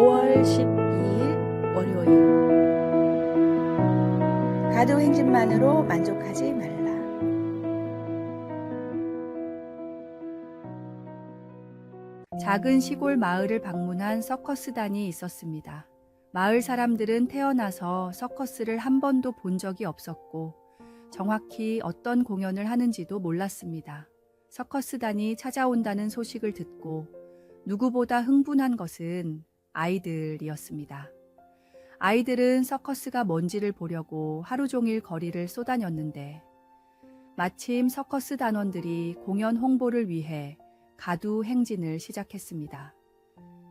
5월 12일 월요일. 가도 행진만으로 만족하지 말라. 작은 시골 마을을 방문한 서커스단이 있었습니다. 마을 사람들은 태어나서 서커스를 한 번도 본 적이 없었고 정확히 어떤 공연을 하는지도 몰랐습니다. 서커스단이 찾아온다는 소식을 듣고 누구보다 흥분한 것은 아이들이었습니다. 아이들은 서커스가 뭔지를 보려고 하루 종일 거리를 쏘다녔는데 마침 서커스 단원들이 공연 홍보를 위해 가두 행진을 시작했습니다.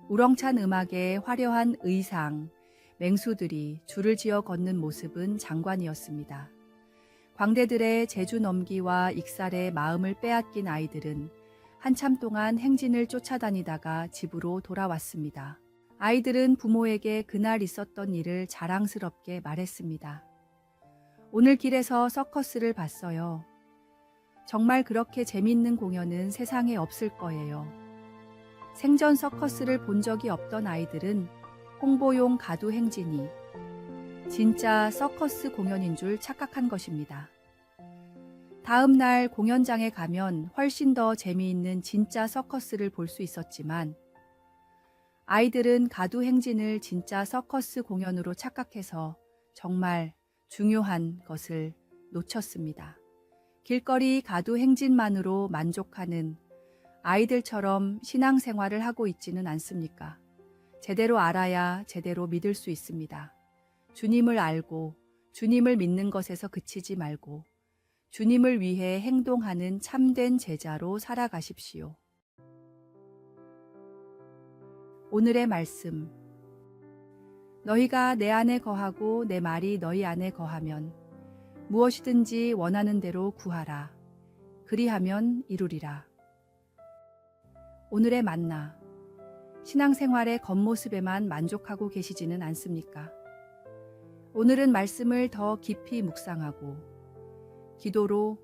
우렁찬 음악에 화려한 의상, 맹수들이 줄을 지어 걷는 모습은 장관이었습니다. 광대들의 재주 넘기와 익살에 마음을 빼앗긴 아이들은 한참 동안 행진을 쫓아다니다가 집으로 돌아왔습니다. 아이들은 부모에게 그날 있었던 일을 자랑스럽게 말했습니다. 오늘 길에서 서커스를 봤어요. 정말 그렇게 재밌는 공연은 세상에 없을 거예요. 생전 서커스를 본 적이 없던 아이들은 홍보용 가두 행진이 진짜 서커스 공연인 줄 착각한 것입니다. 다음 날 공연장에 가면 훨씬 더 재미있는 진짜 서커스를 볼 수 있었지만 아이들은 가두 행진을 진짜 서커스 공연으로 착각해서 정말 중요한 것을 놓쳤습니다. 길거리 가두 행진만으로 만족하는 아이들처럼 신앙생활을 하고 있지는 않습니까? 제대로 알아야 제대로 믿을 수 있습니다. 주님을 알고 주님을 믿는 것에서 그치지 말고 주님을 위해 행동하는 참된 제자로 살아가십시오. 오늘의 말씀. 너희가 내 안에 거하고 내 말이 너희 안에 거하면 무엇이든지 원하는 대로 구하라. 그리하면 이루리라. 오늘의 만나. 신앙생활의 겉모습에만 만족하고 계시지는 않습니까? 오늘은 말씀을 더 깊이 묵상하고 기도로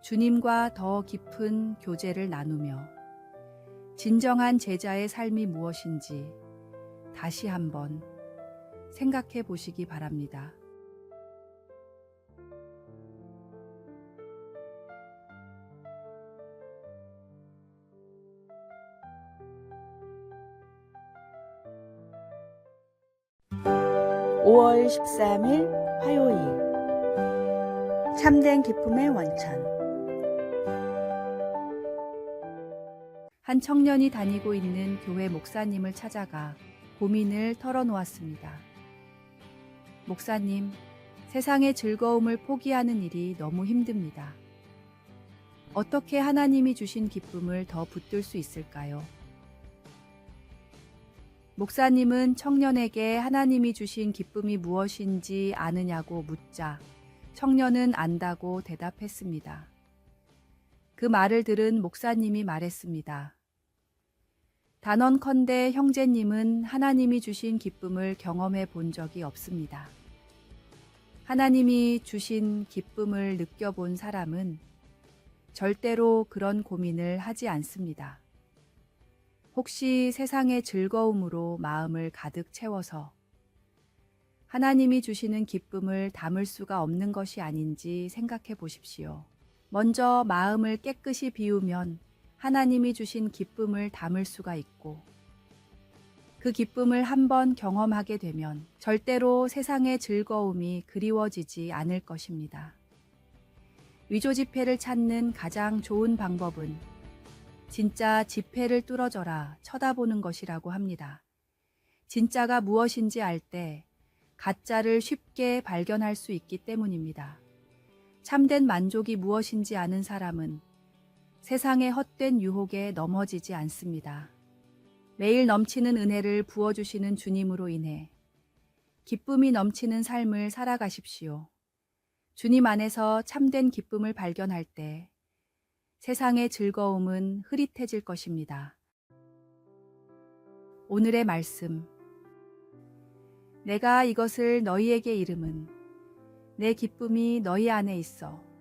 주님과 더 깊은 교제를 나누며 진정한 제자의 삶이 무엇인지 다시 한번 생각해 보시기 바랍니다. (5월 13일) 화요일. 참된 기쁨의 원천. 한 청년이 다니고 있는 교회 목사님을 찾아가 고민을 털어놓았습니다. 목사님, 세상의 즐거움을 포기하는 일이 너무 힘듭니다. 어떻게 하나님이 주신 기쁨을 더 붙들 수 있을까요? 목사님은 청년에게 하나님이 주신 기쁨이 무엇인지 아느냐고 묻자 청년은 안다고 대답했습니다. 그 말을 들은 목사님이 말했습니다. 단언컨대 형제님은 하나님이 주신 기쁨을 경험해 본 적이 없습니다. 하나님이 주신 기쁨을 느껴본 사람은 절대로 그런 고민을 하지 않습니다. 혹시 세상의 즐거움으로 마음을 가득 채워서 하나님이 주시는 기쁨을 담을 수가 없는 것이 아닌지 생각해 보십시오. 먼저 마음을 깨끗이 비우면 하나님이 주신 기쁨을 담을 수가 있고 그 기쁨을 한번 경험하게 되면 절대로 세상의 즐거움이 그리워지지 않을 것입니다. 위조 지폐를 찾는 가장 좋은 방법은 진짜 지폐를 뚫어져라 쳐다보는 것이라고 합니다. 진짜가 무엇인지 알 때 가짜를 쉽게 발견할 수 있기 때문입니다. 참된 만족이 무엇인지 아는 사람은 세상의 헛된 유혹에 넘어지지 않습니다. 매일 넘치는 은혜를 부어주시는 주님으로 인해 기쁨이 넘치는 삶을 살아가십시오. 주님 안에서 참된 기쁨을 발견할 때 세상의 즐거움은 흐릿해질 것입니다. 오늘의 말씀. 내가 이것을 너희에게 이름은 내 기쁨이 너희 안에 있어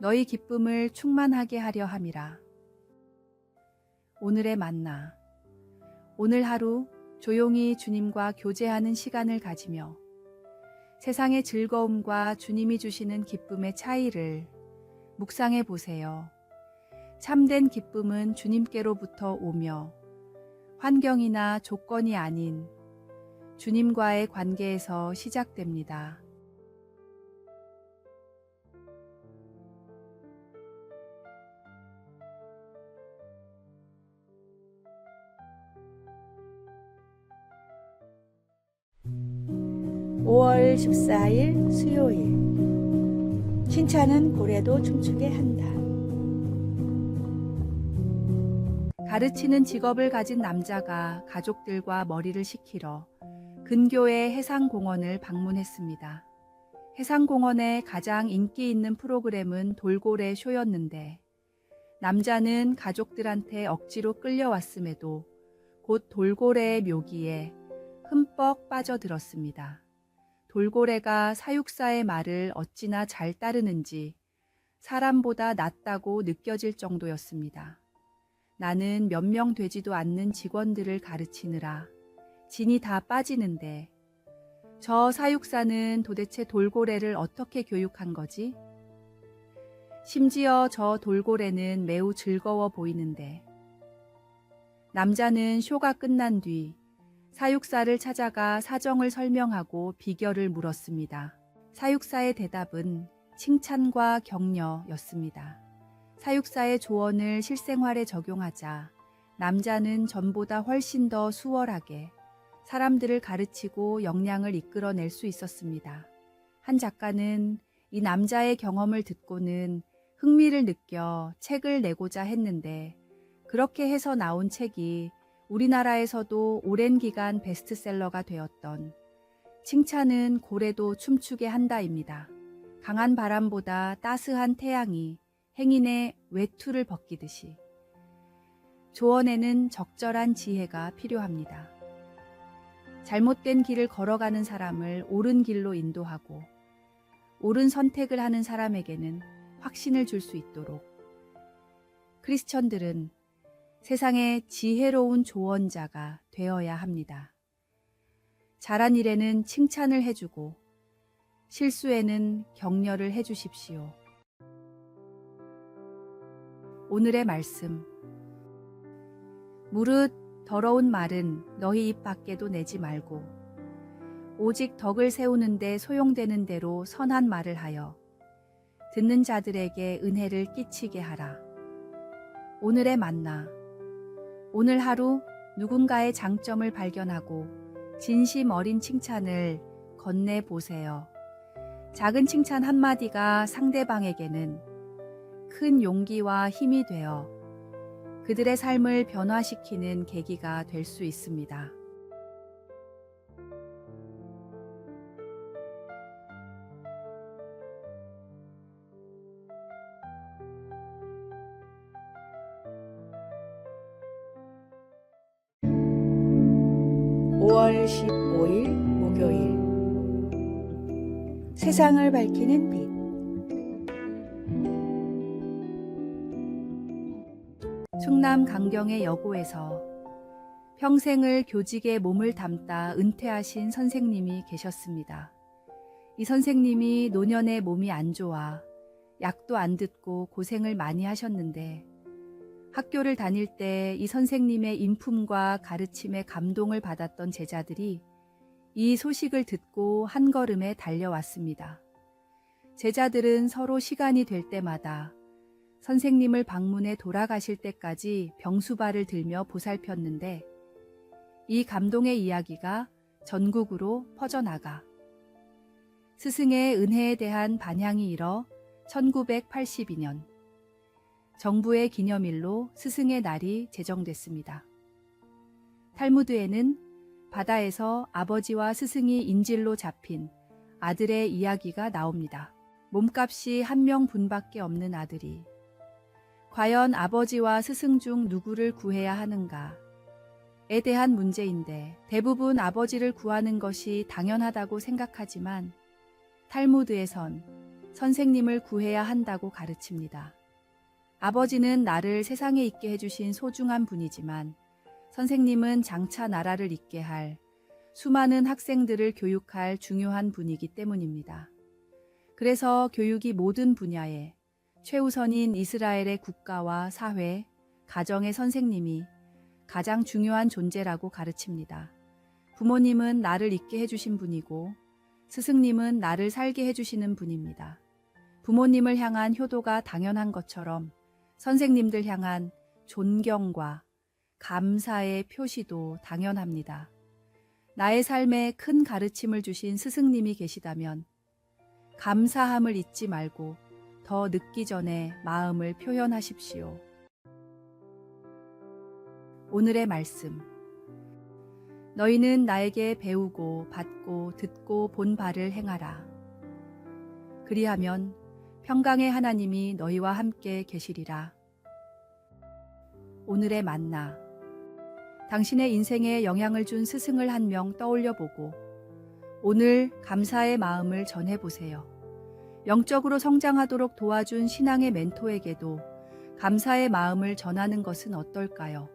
너희 기쁨을 충만하게 하려 함이라. 오늘의 만나. 오늘 하루 조용히 주님과 교제하는 시간을 가지며 세상의 즐거움과 주님이 주시는 기쁨의 차이를 묵상해 보세요. 참된 기쁨은 주님께로부터 오며 환경이나 조건이 아닌 주님과의 관계에서 시작됩니다. (5월 14일) 수요일. 칭찬은 고래도 춤추게 한다. 가르치는 직업을 가진 남자가 가족들과 머리를 식히러 근교의 해상공원을 방문했습니다. 해상공원의 가장 인기 있는 프로그램은 돌고래 쇼였는데 남자는 가족들한테 억지로 끌려왔음에도 곧 돌고래의 묘기에 흠뻑 빠져들었습니다. 돌고래가 사육사의 말을 어찌나 잘 따르는지 사람보다 낫다고 느껴질 정도였습니다. 나는 몇 명 되지도 않는 직원들을 가르치느라 진이 다 빠지는데 저 사육사는 도대체 돌고래를 어떻게 교육한 거지? 심지어 저 돌고래는 매우 즐거워 보이는데 남자는 쇼가 끝난 뒤 사육사를 찾아가 사정을 설명하고 비결을 물었습니다. 사육사의 대답은 칭찬과 격려였습니다. 사육사의 조언을 실생활에 적용하자 남자는 전보다 훨씬 더 수월하게 사람들을 가르치고 역량을 이끌어낼 수 있었습니다. 한 작가는 이 남자의 경험을 듣고는 흥미를 느껴 책을 내고자 했는데 그렇게 해서 나온 책이 우리나라에서도 오랜 기간 베스트셀러가 되었던 칭찬은 고래도 춤추게 한다입니다. 강한 바람보다 따스한 태양이 행인의 외투를 벗기듯이 조언에는 적절한 지혜가 필요합니다. 잘못된 길을 걸어가는 사람을 옳은 길로 인도하고 옳은 선택을 하는 사람에게는 확신을 줄 수 있도록 크리스천들은 세상의 지혜로운 조언자가 되어야 합니다. 잘한 일에는 칭찬을 해주고 실수에는 격려를 해주십시오. 오늘의 말씀. 무릇 더러운 말은 너희 입 밖에도 내지 말고 오직 덕을 세우는데 소용되는 대로 선한 말을 하여 듣는 자들에게 은혜를 끼치게 하라. 오늘의 만나. 오늘 하루 누군가의 장점을 발견하고 진심 어린 칭찬을 건네보세요. 작은 칭찬 한마디가 상대방에게는 큰 용기와 힘이 되어 그들의 삶을 변화시키는 계기가 될 수 있습니다. (5월 15일) 목요일. 세상을 밝히는 빛. 충남 강경의 여고에서 평생을 교직에 몸을 담다 은퇴하신 선생님이 계셨습니다. 이 선생님이 노년에 몸이 안 좋아 약도 안 듣고 고생을 많이 하셨는데 학교를 다닐 때 이 선생님의 인품과 가르침에 감동을 받았던 제자들이 이 소식을 듣고 한 걸음에 달려왔습니다. 제자들은 서로 시간이 될 때마다 선생님을 방문해 돌아가실 때까지 병수발을 들며 보살폈는데 이 감동의 이야기가 전국으로 퍼져나가 스승의 은혜에 대한 반향이 일어 1982년 정부의 기념일로 스승의 날이 제정됐습니다. 탈무드에는 바다에서 아버지와 스승이 인질로 잡힌 아들의 이야기가 나옵니다. 몸값이 한 명분밖에 없는 아들이 과연 아버지와 스승 중 누구를 구해야 하는가에 대한 문제인데 대부분 아버지를 구하는 것이 당연하다고 생각하지만 탈무드에선 선생님을 구해야 한다고 가르칩니다. 아버지는 나를 세상에 있게 해주신 소중한 분이지만 선생님은 장차 나라를 잇게 할 수많은 학생들을 교육할 중요한 분이기 때문입니다. 그래서 교육이 모든 분야에 최우선인 이스라엘의 국가와 사회, 가정의 선생님이 가장 중요한 존재라고 가르칩니다. 부모님은 나를 있게 해주신 분이고 스승님은 나를 살게 해주시는 분입니다. 부모님을 향한 효도가 당연한 것처럼 선생님들 향한 존경과 감사의 표시도 당연합니다. 나의 삶에 큰 가르침을 주신 스승님이 계시다면 감사함을 잊지 말고 더 늦기 전에 마음을 표현하십시오. 오늘의 말씀. 너희는 나에게 배우고 받고 듣고 본 바를 행하라. 그리하면 평강의 하나님이 너희와 함께 계시리라. 오늘의 만나. 당신의 인생에 영향을 준 스승을 한 명 떠올려 보고 오늘 감사의 마음을 전해보세요. 영적으로 성장하도록 도와준 신앙의 멘토에게도 감사의 마음을 전하는 것은 어떨까요?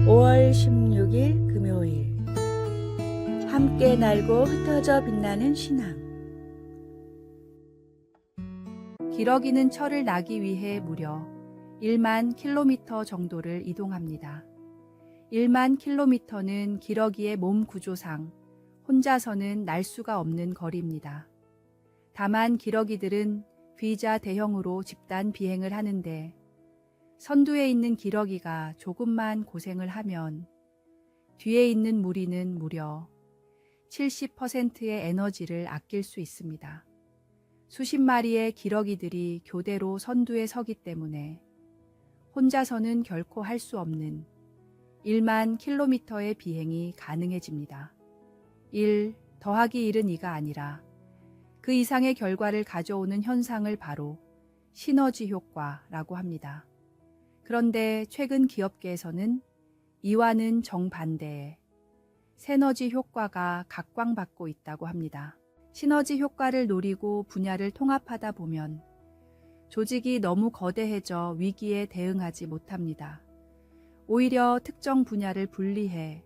(5월 16일) 금요일. 함께 날고 흩어져 빛나는 신앙. 기러기는 철을 나기 위해 무려 1만 킬로미터 정도를 이동합니다. 1만 킬로미터는 기러기의 몸 구조상 혼자서는 날 수가 없는 거리입니다. 다만 기러기들은 비자 대형으로 집단 비행을 하는데 선두에 있는 기러기가 조금만 고생을 하면 뒤에 있는 무리는 무려 70%의 에너지를 아낄 수 있습니다. 수십 마리의 기러기들이 교대로 선두에 서기 때문에 혼자서는 결코 할 수 없는 1만 킬로미터의 비행이 가능해집니다. 1 더하기 1은 2가 아니라 그 이상의 결과를 가져오는 현상을 바로 시너지 효과라고 합니다. 그런데 최근 기업계에서는 이와는 정반대의 세너지 효과가 각광받고 있다고 합니다. 시너지 효과를 노리고 분야를 통합하다 보면 조직이 너무 거대해져 위기에 대응하지 못합니다. 오히려 특정 분야를 분리해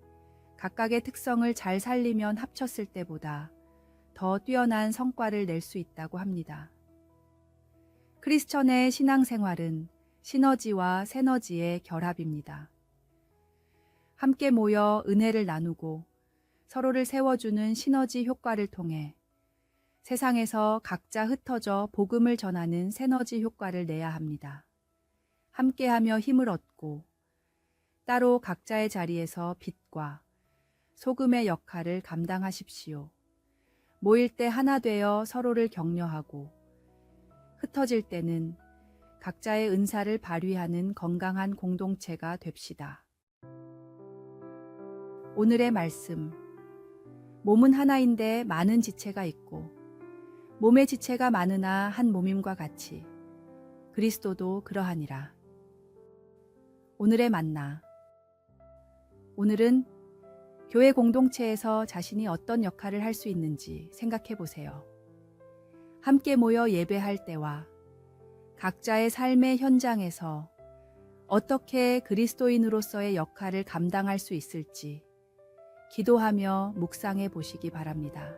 각각의 특성을 잘 살리면 합쳤을 때보다 더 뛰어난 성과를 낼 수 있다고 합니다. 크리스천의 신앙생활은 시너지와 세너지의 결합입니다. 함께 모여 은혜를 나누고 서로를 세워주는 시너지 효과를 통해 세상에서 각자 흩어져 복음을 전하는 세너지 효과를 내야 합니다. 함께하며 힘을 얻고 따로 각자의 자리에서 빛과 소금의 역할을 감당하십시오. 모일 때 하나 되어 서로를 격려하고 흩어질 때는 각자의 은사를 발휘하는 건강한 공동체가 됩시다. 오늘의 말씀. 몸은 하나인데 많은 지체가 있고 몸의 지체가 많으나 한 몸임과 같이 그리스도도 그러하니라. 오늘의 만나. 오늘은 교회 공동체에서 자신이 어떤 역할을 할 수 있는지 생각해 보세요. 함께 모여 예배할 때와 각자의 삶의 현장에서 어떻게 그리스도인으로서의 역할을 감당할 수 있을지 기도하며 묵상해 보시기 바랍니다.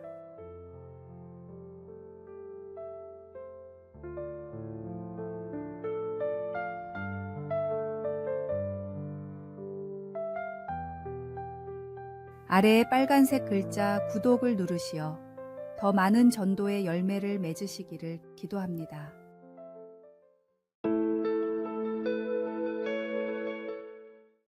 아래에 빨간색 글자 구독을 누르시어 더 많은 전도의 열매를 맺으시기를 기도합니다.